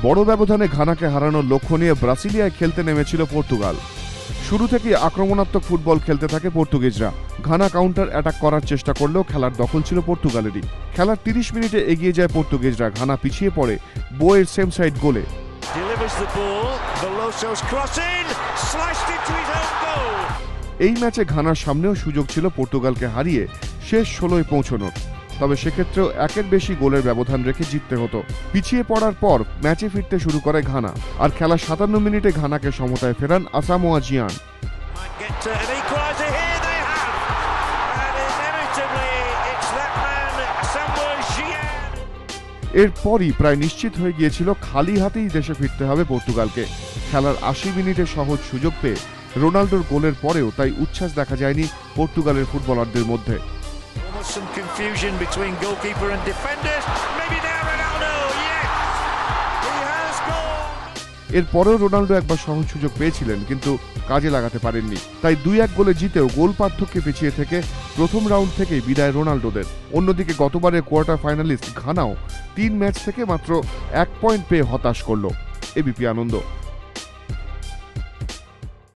বড় ব্যবধানে ঘানাকে হারানোর লক্ষ্য নিয়ে ব্রাসিলিয়ায় খেলতে নেমেছিল পর্তুগাল। শুরু থেকেই আক্রমণাত্মক ফুটবল খেলতে থাকে পর্তুগিজরা। ঘানা কাউন্টার অ্যাটাক করার চেষ্টা করলেও খেলার দখল ছিল পর্তুগালেরই। খেলার 30 মিনিটে এগিয়ে যায় পর্তুগিজরা। ঘানা পিছিয়ে পড়ে বোয়ের সেম সাইড গোলে। এই ম্যাচে ঘানার সামনেও সুযোগ ছিল পর্তুগালকে হারিয়ে শেষ 16-য় পৌঁছানোর, তবে সেক্ষেত্রেও একের বেশি গোলের ব্যবধান রেখে জিততে হতো। পিছিয়ে পড়ার পর ম্যাচে ফিরতে শুরু করে ঘানা, আর খেলার 57 মিনিটে ঘানাকে সমতায় ফেরান আসামোয়া জিয়ান। এরপরই প্রায় নিশ্চিত হয়ে গিয়েছিল খালি হাতেই দেশে ফিরতে হবে পর্তুগালকে। খেলার 80 মিনিটে সহজ সুযোগ পেয়ে রোনাল্ডোর গোলের পরেও তাই উচ্ছ্বাস দেখা যায়নি পর্তুগালের ফুটবলারদের মধ্যে। এরপরেও রোনাল্ডো একবার সহজ সুযোগ পেয়েছিলেন, কিন্তু কাজে লাগাতে পারেননি। তাই 2-1 গোলে জিতেও গোল পার্থক্যে পিছিয়ে থেকে প্রথম রাউন্ড থেকেই বিদায় রোনাল্ডোদের। অন্যদিকে গতবারের কোয়ার্টার ফাইনালিস্ট ঘানাও 3 ম্যাচ থেকে মাত্র 1 পয়েন্ট পেয়ে হতাশ করল। এবিপি আনন্দ।